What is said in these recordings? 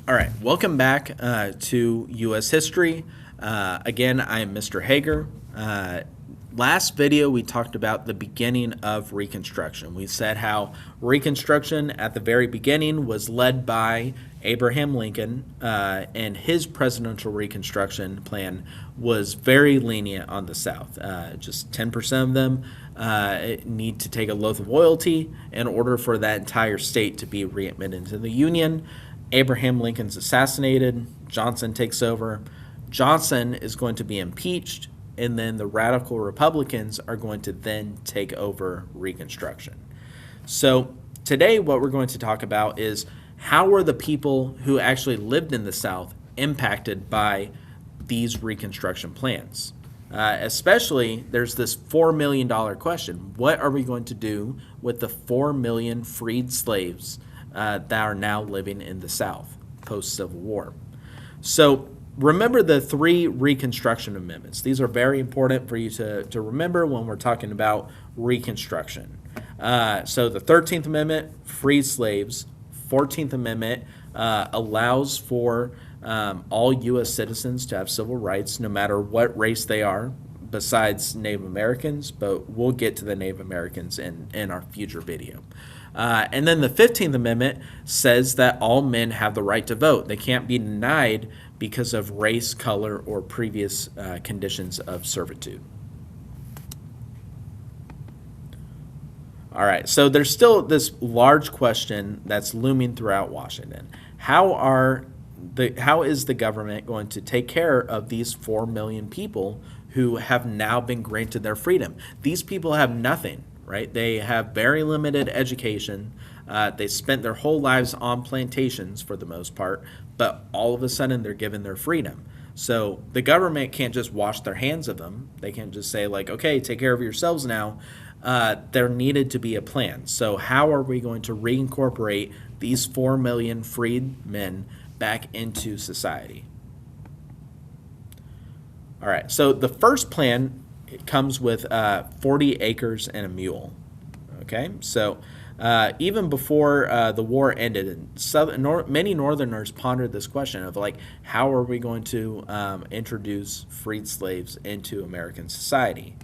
All right, welcome back to U.S. history. Again, I am Mr. Hager. Last video, we talked about the beginning of Reconstruction. We said how Reconstruction at the very beginning was led by Abraham Lincoln, and his presidential Reconstruction plan was very lenient on the South. Just 10% of them need to take a oath of loyalty in order for that entire state to be readmitted into the Union. Abraham Lincoln's assassinated. Johnson takes over. Johnson is going to be impeached, and then the radical Republicans are going to then take over Reconstruction. So today what we're going to talk about is how were the people who actually lived in the South impacted by these Reconstruction plans? Especially, there's this $4 million question. What are we going to do with the 4 million freed slaves that are now living in the South post-Civil War? So remember the 3 Reconstruction Amendments. These are very important for you to remember when we're talking about Reconstruction. So the 13th Amendment, frees slaves. 14th Amendment allows for all U.S. citizens to have civil rights no matter what race they are, besides Native Americans, but we'll get to the Native Americans in our future video. And then the 15th Amendment says that all men have the right to vote. They can't be denied because of race, color, or previous conditions of servitude. All right, so there's still this large question that's looming throughout Washington. How is the government going to take care of these 4 million people who have now been granted their freedom? These people have nothing, right? They have very limited education. They spent their whole lives on plantations for the most part, but all of a sudden they're given their freedom. So the government can't just wash their hands of them. They can't just say, like, okay, take care of yourselves now. There needed to be a plan. So how are we going to reincorporate these 4 million freed men back into society? All right, so the first plan, it comes with 40 acres and a mule. Okay, so even before the war ended, many Northerners pondered this question of, like, how are we going to introduce freed slaves into American society?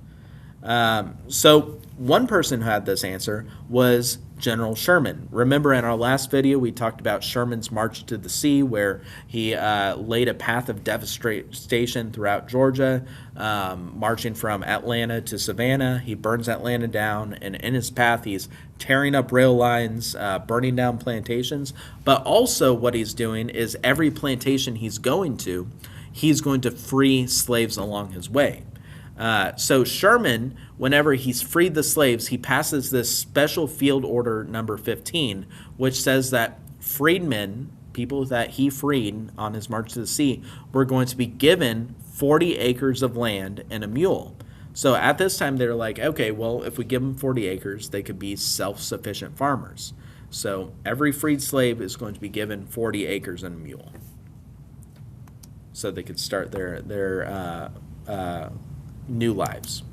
So one person who had this answer was General Sherman. Remember in our last video we talked about Sherman's march to the sea, where he laid a path of devastation throughout Georgia, marching from Atlanta to Savannah. He burns Atlanta down, and in his path he's tearing up rail lines, burning down plantations. But also what he's doing is every plantation he's going to free slaves along his way. So Sherman, whenever he's freed the slaves, he passes this special field order number 15, which says that freedmen, people that he freed on his march to the sea, were going to be given 40 acres of land and a mule. So at this time, they're like, okay, well, if we give them 40 acres, they could be self-sufficient farmers. So every freed slave is going to be given 40 acres and a mule, so they could start their new lives.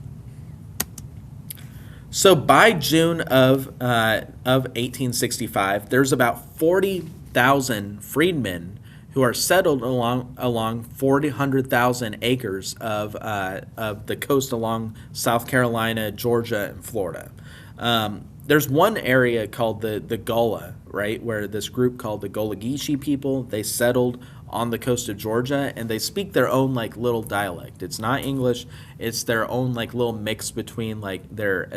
So by June of 1865, there's about 40,000 freedmen who are settled along 400,000 acres of the coast along South Carolina, Georgia, and Florida. There's one area called the Gullah, right, where this group called the Gullah Geechee people, they settled on the coast of Georgia, and they speak their own, like, little dialect. It's not English. It's their own, like, little mix between, like, their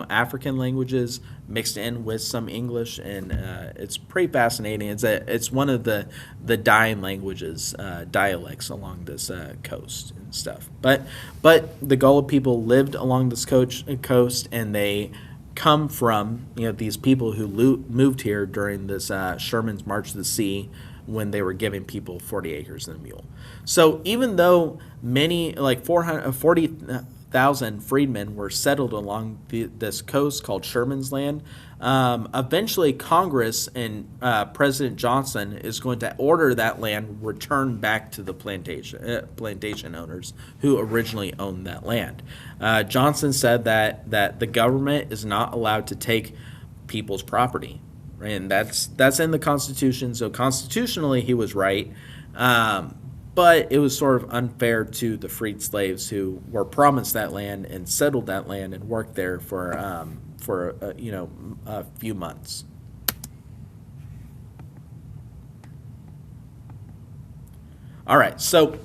African languages mixed in with some English, and it's pretty fascinating. It's one of the dying languages, dialects along this coast and stuff. But the Gullah people lived along this coast, and they come from these people who moved here during this Sherman's March to the Sea, when they were giving people 40 acres and a mule. So even though many, like 40,000 freedmen were settled along this coast called Sherman's Land, eventually Congress and President Johnson is going to order that land returned back to the plantation owners who originally owned that land. Johnson said that the government is not allowed to take people's property. right? And that's in the Constitution. So constitutionally, he was right. But it was sort of unfair to the freed slaves who were promised that land and settled that land and worked there for a few months. All right, so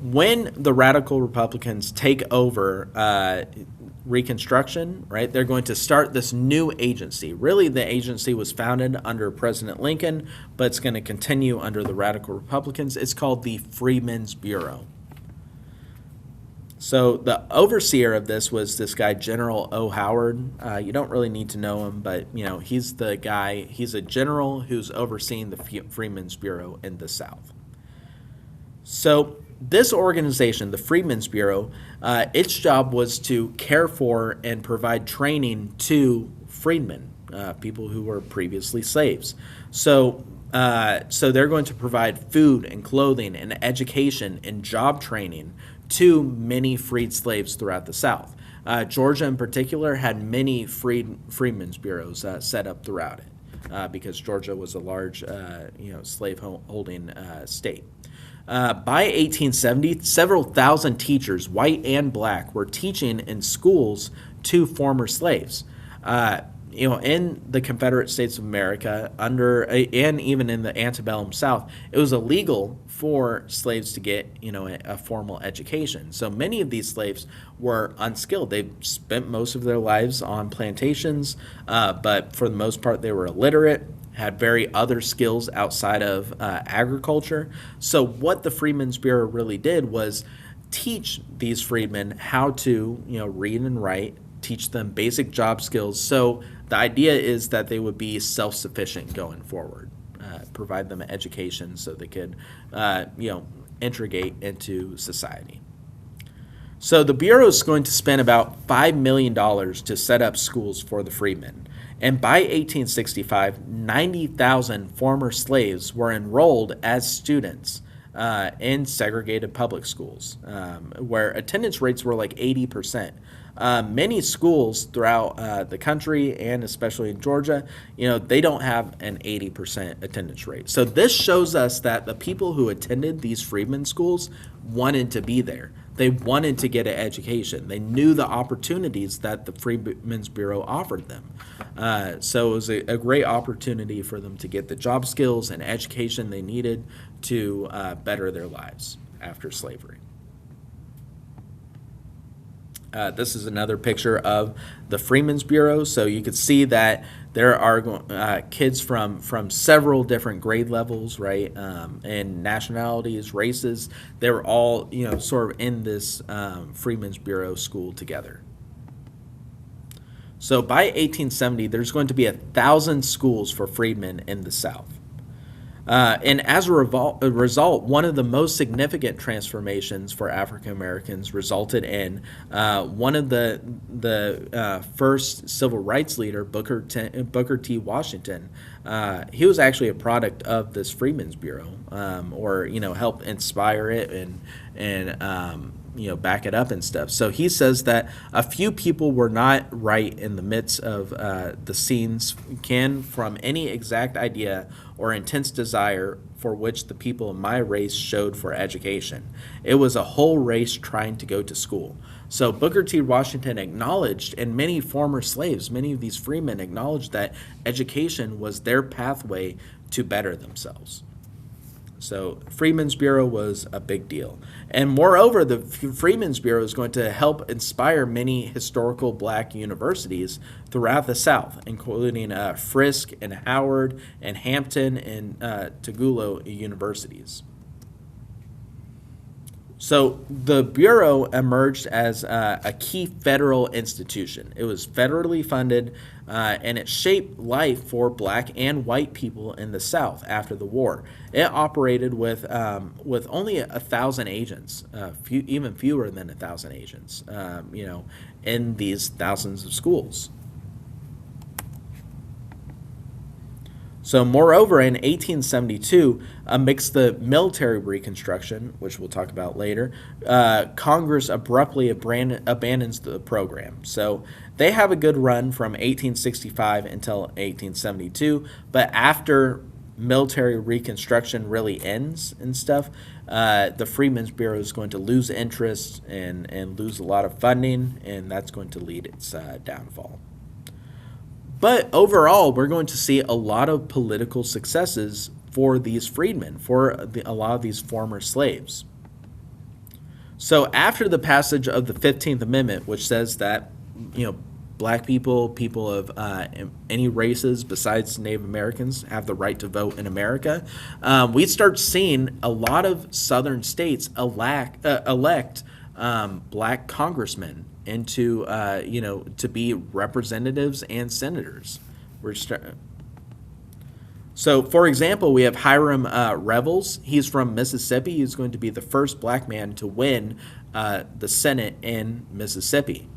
when the radical Republicans take over Reconstruction, right, they're going to start this new agency. Really, the agency was founded under President Lincoln, but it's going to continue under the radical Republicans. It's called the Freedmen's Bureau. So the overseer of this was this guy, General O. Howard. You don't really need to know him, but he's the guy. He's a general who's overseeing the Freedmen's Bureau in the South. So this organization, the Freedmen's Bureau, its job was to care for and provide training to freedmen, people who were previously slaves. So they're going to provide food and clothing and education and job training to many freed slaves throughout the South. Georgia, in particular, had many freedmen's bureaus set up throughout it because Georgia was a large, slave-holding state. By 1870, several thousand teachers, white and black, were teaching in schools to former slaves. In the Confederate States of America, and even in the antebellum South, it was illegal for slaves to get a formal education. So many of these slaves were unskilled. They spent most of their lives on plantations, but for the most part, they were illiterate, had very other skills outside of agriculture. So what the Freedmen's Bureau really did was teach these freedmen how to read and write, teach them basic job skills. So the idea is that they would be self-sufficient going forward, provide them education so they could integrate into society. So the Bureau is going to spend about $5 million to set up schools for the freedmen. And by 1865, 90,000 former slaves were enrolled as students in segregated public schools, where attendance rates were like 80%. Many schools throughout the country, and especially in Georgia, they don't have an 80% attendance rate. So this shows us that the people who attended these freedmen schools wanted to be there. They wanted to get an education. They knew the opportunities that the Freedmen's Bureau offered them. So it was a great opportunity for them to get the job skills and education they needed to better their lives after slavery. This is another picture of the Freedmen's Bureau. So you could see that there are kids from several different grade levels, right, and nationalities, races. They were all, sort of in this Freedmen's Bureau school together. So by 1870, there's going to be 1,000 schools for freedmen in the South. And as a result, one of the most significant transformations for African Americans resulted in one of the first civil rights leader, Booker T. Washington. He was actually a product of this Freedmen's Bureau, or helped inspire it and back it up and stuff. So he says that a few people were not right in the midst of the scenes can from any exact idea or intense desire for which the people of my race showed for education. It was a whole race trying to go to school. So Booker T. Washington acknowledged, and many former slaves, many of these freemen acknowledged that education was their pathway to better themselves. So Freedmen's Bureau was a big deal. And moreover, the Freedmen's Bureau is going to help inspire many historical black universities throughout the South, including Frisk and Howard and Hampton and Tugulo universities. So the Bureau emerged as a key federal institution. It was federally funded, and it shaped life for black and white people in the South after the war. It operated with only 1,000 agents, even fewer than 1,000 agents, in these thousands of schools. So, moreover, in 1872, amidst the military reconstruction, which we'll talk about later, Congress abruptly abandons the program. So, they have a good run from 1865 until 1872, but after military reconstruction really ends and stuff, the Freedmen's Bureau is going to lose interest and lose a lot of funding, and that's going to lead its downfall. But overall, we're going to see a lot of political successes for these freedmen, for a lot of these former slaves. So after the passage of the 15th Amendment, which says that, black people, people of any races besides Native Americans have the right to vote in America, we start seeing a lot of southern states elect black congressmen into to be representatives and senators. So, for example, we have Hiram Revels. He's from Mississippi. He's going to be the first black man to win the Senate in Mississippi.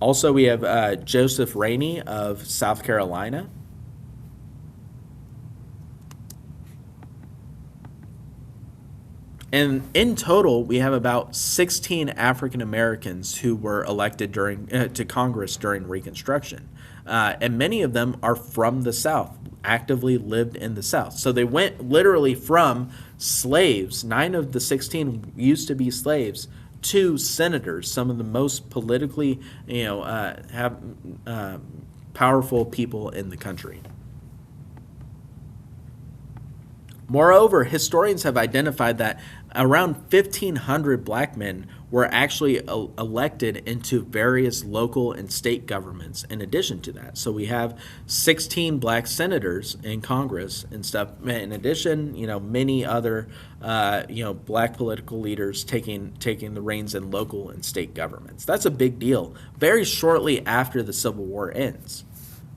Also, we have Joseph Rainey of South Carolina. And in total, we have about 16 African Americans who were elected to Congress during Reconstruction. And many of them are from the South, actively lived in the South. So they went literally from slaves, 9 of the 16 used to be slaves, to senators, some of the most politically, powerful people in the country. Moreover, historians have identified that around 1,500 black men were actually elected into various local and state governments in addition to that. So we have 16 black senators in Congress and stuff. In addition, many other, black political leaders taking the reins in local and state governments. That's a big deal. Very shortly after the Civil War ends,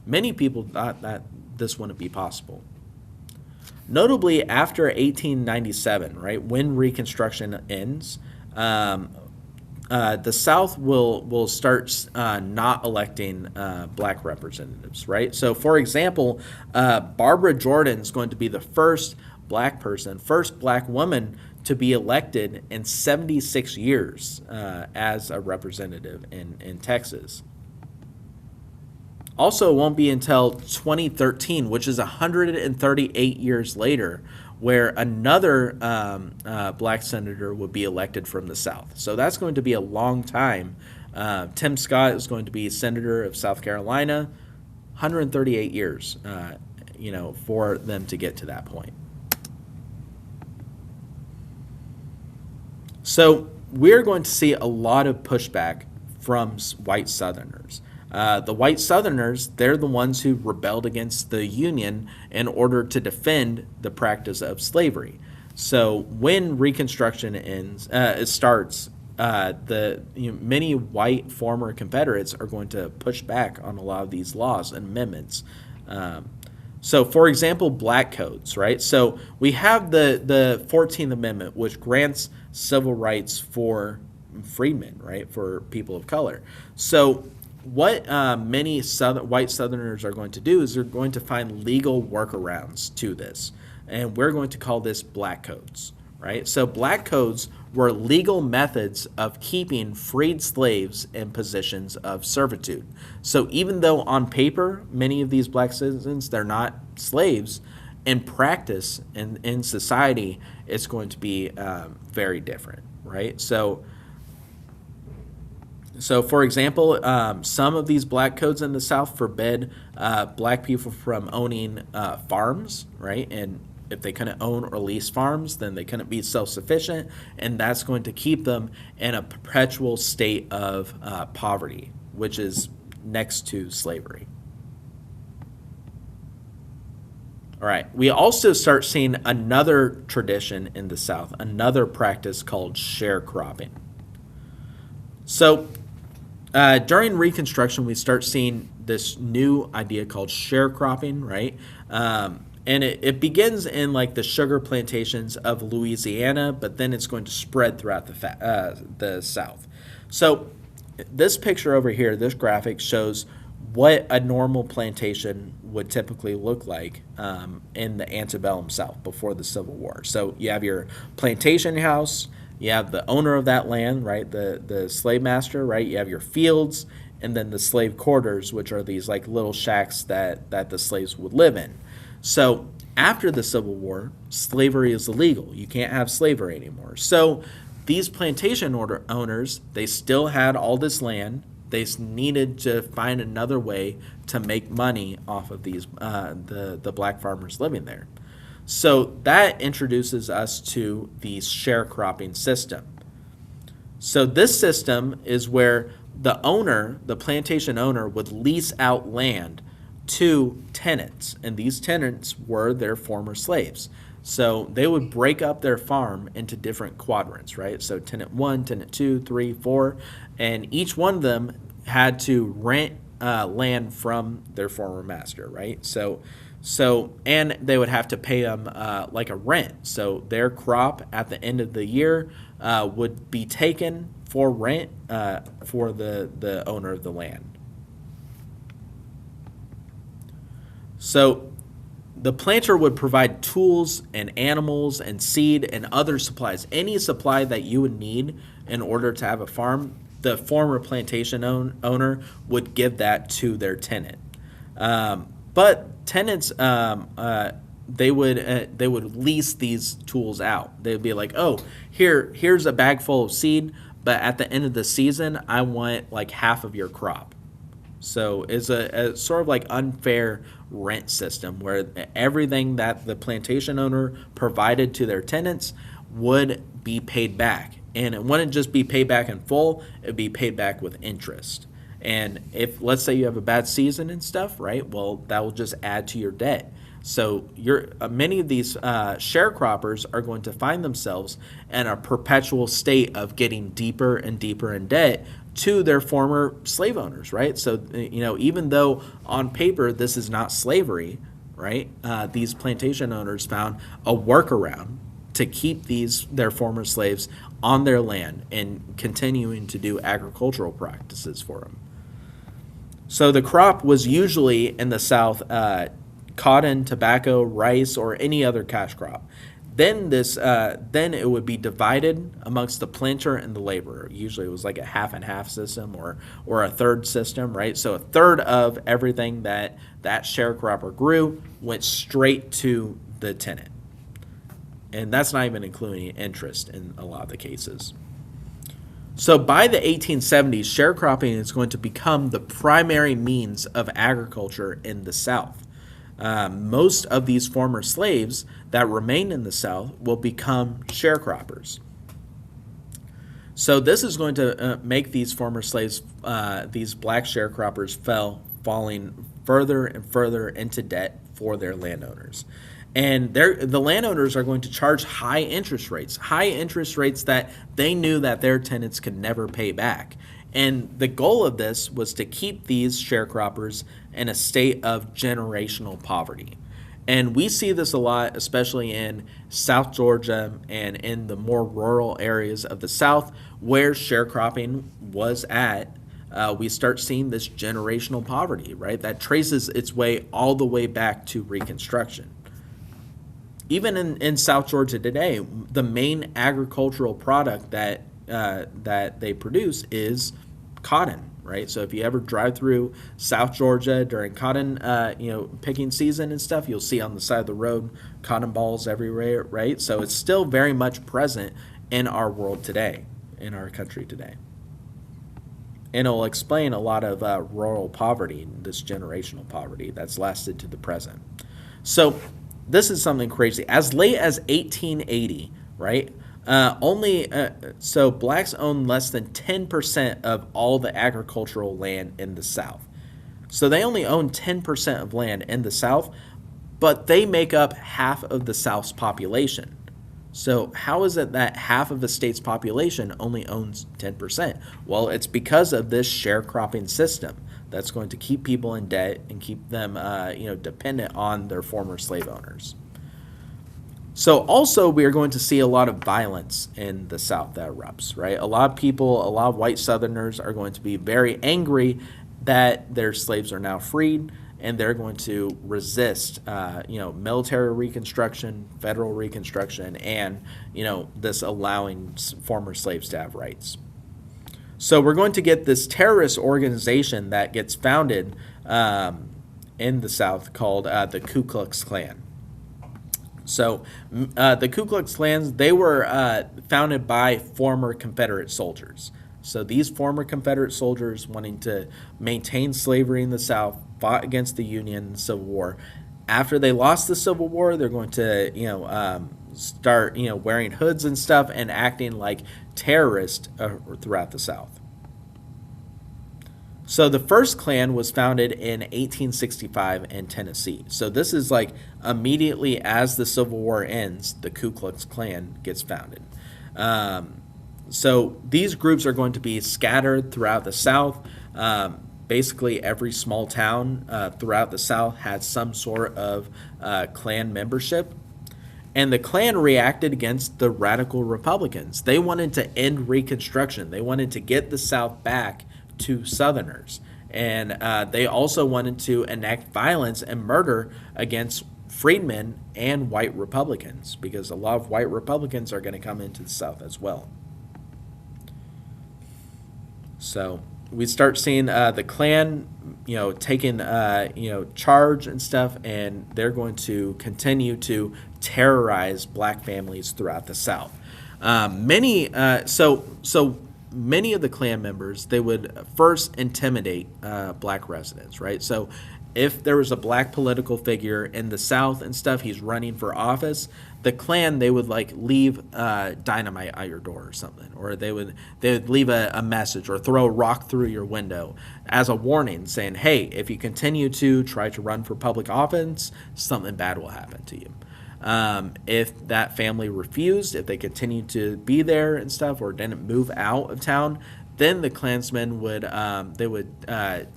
many people thought that this wouldn't be possible. Notably, after 1897, right, when Reconstruction ends, the South will start not electing black representatives, right? So, for example, Barbara Jordan is going to be the first black woman to be elected in 76 years as a representative in Texas. Also, it won't be until 2013, which is 138 years later, where another black senator would be elected from the South. So that's going to be a long time. Tim Scott is going to be senator of South Carolina, 138 years, for them to get to that point. So we're going to see a lot of pushback from white Southerners. The white Southerners, they're the ones who rebelled against the Union in order to defend the practice of slavery. So when Reconstruction starts, many white former Confederates are going to push back on a lot of these laws and amendments. So, for example, black codes, right? So we have the 14th Amendment, which grants civil rights for freedmen, right, for people of color. So what many white Southerners are going to do is they're going to find legal workarounds to this, and we're going to call this black codes, right? So black codes were legal methods of keeping freed slaves in positions of servitude. So even though on paper many of these black citizens, they're not slaves, in practice in society it's going to be very different, right? So, for example, some of these black codes in the South forbid black people from owning farms, right? And if they couldn't own or lease farms, then they couldn't be self-sufficient, and that's going to keep them in a perpetual state of poverty, which is next to slavery. All right, we also start seeing another tradition in the South, another practice called sharecropping. So, during Reconstruction, we start seeing this new idea called sharecropping, right? And it begins in like the sugar plantations of Louisiana, but then it's going to spread throughout the South. So this picture over here, this graphic shows what a normal plantation would typically look like in the antebellum South before the Civil War. So you have your plantation house, you have the owner of that land, right, the slave master, right, you have your fields, and then the slave quarters, which are these like little shacks that the slaves would live in. So after the Civil War, slavery is illegal. You can't have slavery anymore. So these plantation owners, they still had all this land. They needed to find another way to make money off of these the black farmers living there. So that introduces us to the sharecropping system. So this system is where the plantation owner, would lease out land to tenants, and these tenants were their former slaves. So they would break up their farm into different quadrants, right? So tenant 1, tenant 2, 3, 4, and each one of them had to rent land from their former master, right? And they would have to pay them like a rent. So their crop at the end of the year would be taken for rent for the owner of the land. So the planter would provide tools and animals and seed and other supplies. Any supply that you would need in order to have a farm, the former plantation owner would give that to their tenant. But tenants, they would lease these tools out. They'd be like, oh, here's a bag full of seed, but at the end of the season, I want like half of your crop. So it's a sort of like unfair rent system where everything that the plantation owner provided to their tenants would be paid back. And it wouldn't just be paid back in full, it would be paid back with interest. And if, let's say you have a bad season and stuff, right, well, that will just add to your debt. So many of these sharecroppers are going to find themselves in a perpetual state of getting deeper and deeper in debt to their former slave owners, right? So, even though on paper this is not slavery, right, these plantation owners found a workaround to keep their former slaves on their land and continuing to do agricultural practices for them. So the crop was usually in the South cotton, tobacco, rice, or any other cash crop. Then it would be divided amongst the planter and the laborer. Usually it was like a half and half system or a third system, right? So a third of everything that sharecropper grew went straight to the tenant. And that's not even including interest in a lot of the cases. So by the 1870s, sharecropping is going to become the primary means of agriculture in the South. Most of these former slaves that remain in the South will become sharecroppers. So this is going to make these former slaves, these black sharecroppers, falling further and further into debt for their landowners. And the landowners are going to charge high interest rates that they knew that their tenants could never pay back. And the goal of this was to keep these sharecroppers in a state of generational poverty. And we see this a lot, especially in South Georgia and in the more rural areas of the South where sharecropping was at. We start seeing this generational poverty, right? That traces its way all the way back to Reconstruction. Even in South Georgia today, the main agricultural product that they produce is cotton, right? So if you ever drive through South Georgia during cotton, picking season and stuff, you'll see on the side of the road cotton balls everywhere, right? So it's still very much present in our world today, in our country today. And it'll explain a lot of rural poverty, this generational poverty that's lasted to the present. So this is something crazy. As late as 1880, right? So blacks own less than 10% of all the agricultural land in the South. So they only own 10% of land in the South, but they make up half of the South's population. So how is it that half of the state's population only owns 10%? Well, it's because of this sharecropping system that's going to keep people in debt and keep them dependent on their former slave owners. So also we are going to see a lot of violence in the South that erupts, right? A lot of white Southerners are going to be very angry that their slaves are now freed, and they're going to resist, military Reconstruction, federal Reconstruction, and this allowing former slaves to have rights. So we're going to get this terrorist organization that gets founded in the South called the Ku Klux Klan. So the Ku Klux Klans, they were founded by former Confederate soldiers. So these former Confederate soldiers wanting to maintain slavery in the South fought against the Union Civil War. After they lost the Civil War, they're going to start wearing hoods and stuff and acting like terrorists throughout the South. So the first Klan was founded in 1865 in Tennessee. So this is like immediately as the Civil War ends, the Ku Klux Klan gets founded. So these groups are going to be scattered throughout the South. Basically, every small town throughout the South had some sort of Klan membership. And the Klan reacted against the radical Republicans. They wanted to end Reconstruction. They wanted to get the South back to Southerners. And they also wanted to enact violence and murder against freedmen and white Republicans, because a lot of white Republicans are going to come into the South as well. So we start seeing the Klan, taking, charge and stuff, and they're going to continue to terrorize black families throughout the South. Many of the Klan members, they would first intimidate black residents, right? So if there was a black political figure in the South and stuff, he's running for office, the Klan, they would leave dynamite at your door or something, or they would leave a message or throw a rock through your window as a warning, saying, hey, if you continue to try to run for public office, something bad will happen to you. If that family refused, if they continued to be there and stuff, or didn't move out of town, then the Klansmen would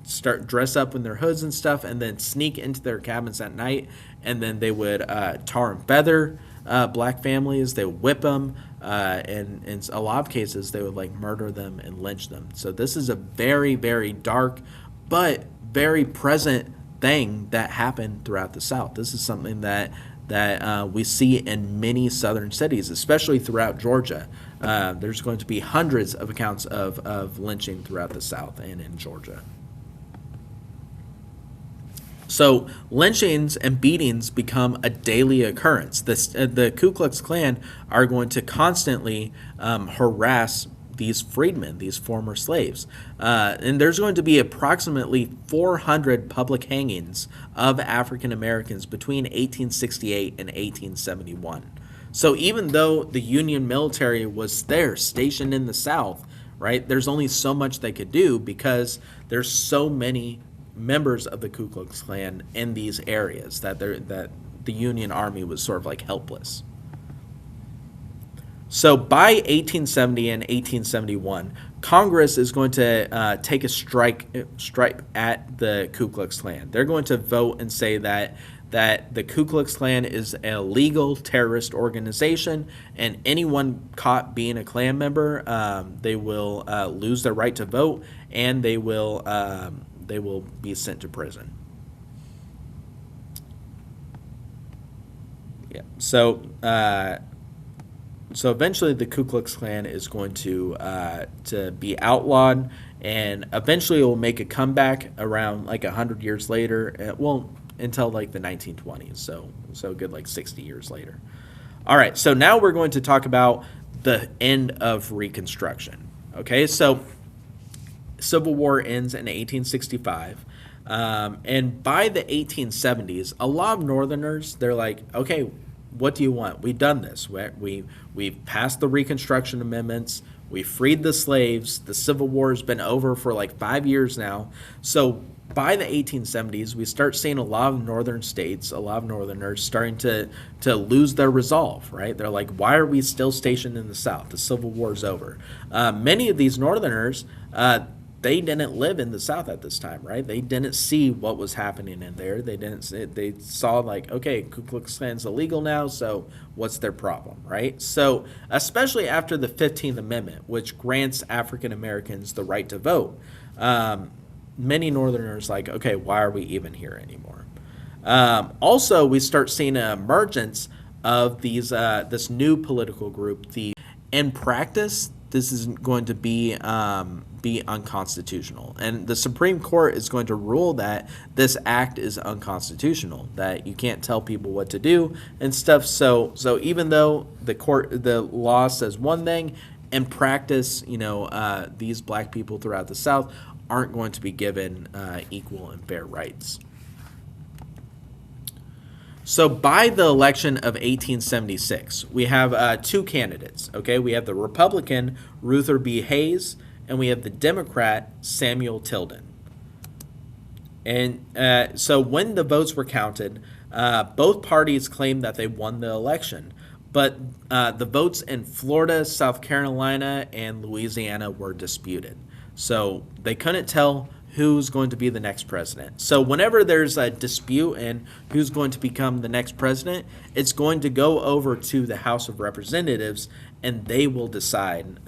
start dress up in their hoods and stuff, and then sneak into their cabins at night, and then they would tar and feather black families. They would whip them, and in a lot of cases they would murder them and lynch them. So this is a very, very dark but very present thing that happened throughout the South. This is something that we see in many southern cities, especially throughout Georgia. There's going to be hundreds of accounts of lynching throughout the South and in Georgia. So lynchings and beatings become a daily occurrence. The Ku Klux Klan are going to constantly harass these freedmen, these former slaves. And there's going to be approximately 400 public hangings of African Americans between 1868 and 1871. So even though the Union military was there, stationed in the South, right, there's only so much they could do because there's so many members of the Ku Klux Klan in these areas that the Union Army was sort of helpless. So by 1870 and 1871, Congress is going to take a strike at the Ku Klux Klan. They're going to vote and say that the Ku Klux Klan is an illegal terrorist organization, and anyone caught being a Klan member, they will lose their right to vote, and they will be sent to prison. Yeah. So eventually the Ku Klux Klan is going to be outlawed, and eventually it will make a comeback around 100 years later. It won't until the 1920s, so good 60 years later. All right, so now we're going to talk about the end of Reconstruction. Okay, so Civil War ends in 1865. And by the 1870s, a lot of Northerners, they're like, okay, what do you want? We've done this. We've passed the Reconstruction Amendments. We freed the slaves. The Civil War has been over for 5 years now. So by the 1870s, we start seeing a lot of northern states, a lot of Northerners starting to lose their resolve, right? They're like, why are we still stationed in the South? The Civil War is over. Many of these Northerners, they didn't live in the South at this time, right? They didn't see what was happening in there. They saw okay, Ku Klux Klan's illegal now, so what's their problem, right? So especially after the 15th Amendment, which grants African Americans the right to vote, many Northerners like, okay, why are we even here anymore? Also, we start seeing an emergence of this new political group. In practice, this is going to be unconstitutional, and the Supreme Court is going to rule that this act is unconstitutional, that you can't tell people what to do and stuff. So even though the law says one thing, in practice, these black people throughout the South aren't going to be given equal and fair rights. So by the election of 1876, we have two candidates. Okay, we have the Republican Ruther B. Hayes, and we have the Democrat Samuel Tilden. And so when the votes were counted, both parties claimed that they won the election, but the votes in Florida, South Carolina, and Louisiana were disputed. So they couldn't tell who's going to be the next president. So whenever there's a dispute and who's going to become the next president, it's going to go over to the House of Representatives, and they will decide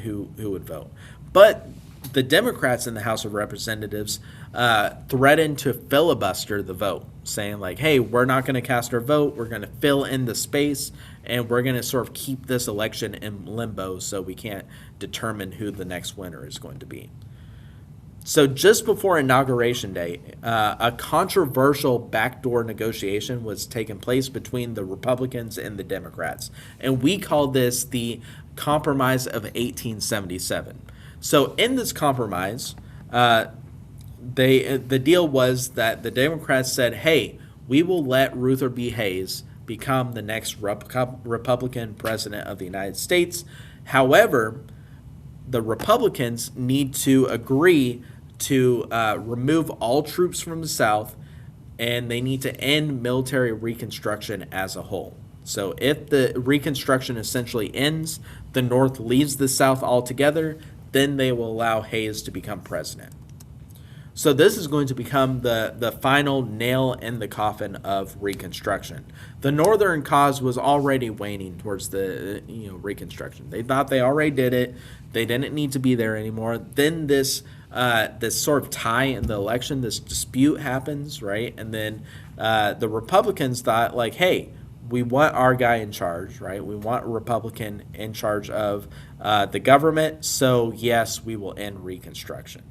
who would vote. But the Democrats in the House of Representatives threatened to filibuster the vote, saying like, hey, we're not going to cast our vote, we're going to fill in the space, and we're going to sort of keep this election in limbo so we can't determine who the next winner is going to be. So just before Inauguration Day, a controversial backdoor negotiation was taking place between the Republicans and the Democrats. And we call this the Compromise of 1877. So in this compromise, the deal was that the Democrats said, hey, we will let Ruther B. Hayes become the next Republican president of the United States. However, the Republicans need to agree to remove all troops from the South, and they need to end military Reconstruction as a whole. So if the Reconstruction essentially ends, the North leaves the South altogether, then they will allow Hayes to become president. So this is going to become the final nail in the coffin of Reconstruction. The Northern cause was already waning towards the Reconstruction. They thought they already did it. They didn't need to be there anymore. Then this sort of tie in the election, this dispute happens, right? And then the Republicans thought like, hey, we want our guy in charge, right? We want a Republican in charge of the government. So yes, we will end Reconstruction.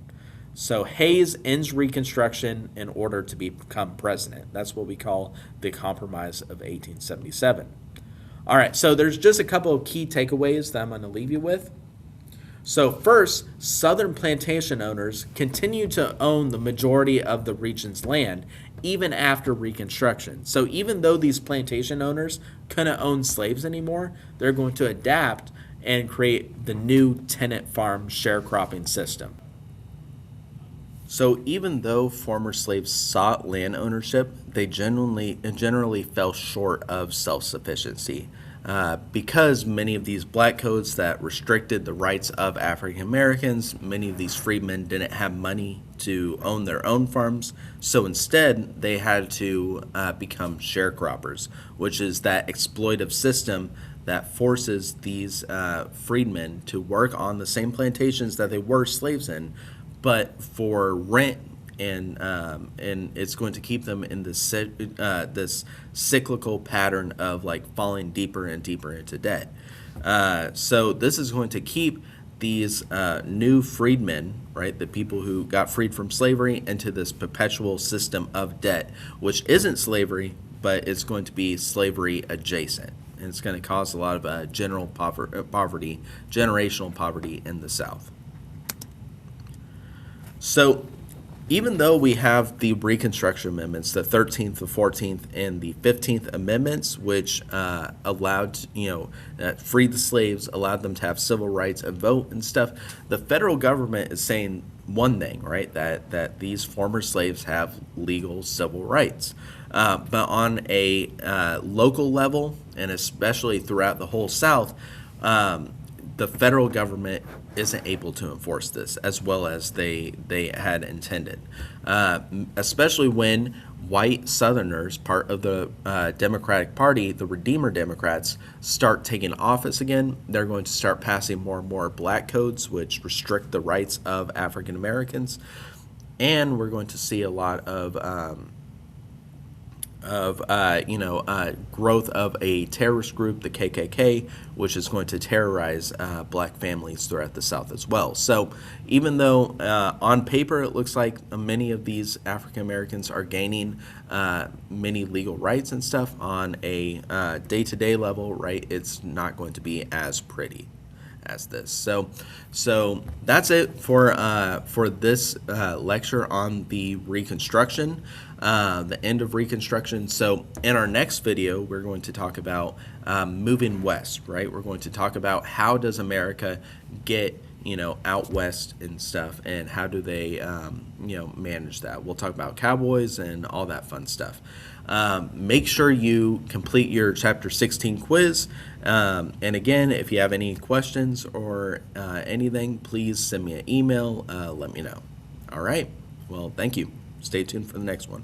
So Hayes ends Reconstruction in order to become president. That's what we call the Compromise of 1877. All right, so there's just a couple of key takeaways that I'm going to leave you with. So first, Southern plantation owners continue to own the majority of the region's land even after Reconstruction. So even though these plantation owners couldn't own slaves anymore, they're going to adapt and create the new tenant farm sharecropping system. So even though former slaves sought land ownership, they generally fell short of self-sufficiency because many of these black codes that restricted the rights of African Americans, many of these freedmen didn't have money to own their own farms, so instead they had to become sharecroppers, which is that exploitive system that forces these freedmen to work on the same plantations that they were slaves in, but for rent, and it's going to keep them in this cyclical pattern of like falling deeper and deeper into debt. So this is going to keep these new freedmen, right, the people who got freed from slavery, into this perpetual system of debt, which isn't slavery, but it's going to be slavery adjacent. And it's going to cause a lot of generational poverty in the South. So even though we have the Reconstruction Amendments, the 13th, the 14th, and the 15th Amendments, which allowed, freed the slaves, allowed them to have civil rights and vote and stuff, the federal government is saying one thing, right, that these former slaves have legal civil rights. But on a local level, and especially throughout the whole South, the federal government isn't able to enforce this as well as they had intended, especially when white Southerners, part of the Democratic Party, the Redeemer Democrats, start taking office again. They're going to start passing more and more black codes, which restrict the rights of African Americans. and we're going to see a lot of growth of a terrorist group, the KKK, which is going to terrorize black families throughout the South as well. So even though on paper it looks like many of these African Americans are gaining many legal rights and stuff, on a day-to-day level, right, it's not going to be as pretty as this. So that's it for this lecture on the Reconstruction, the end of Reconstruction. So in our next video, we're going to talk about moving west, right? We're going to talk about how does America get out west and stuff, and how do they manage that. We'll talk about cowboys and all that fun stuff. Make sure you complete your chapter 16 quiz, and again, if you have any questions or anything, please send me an email. Let me know. All right, well, thank you. Stay tuned for the next one.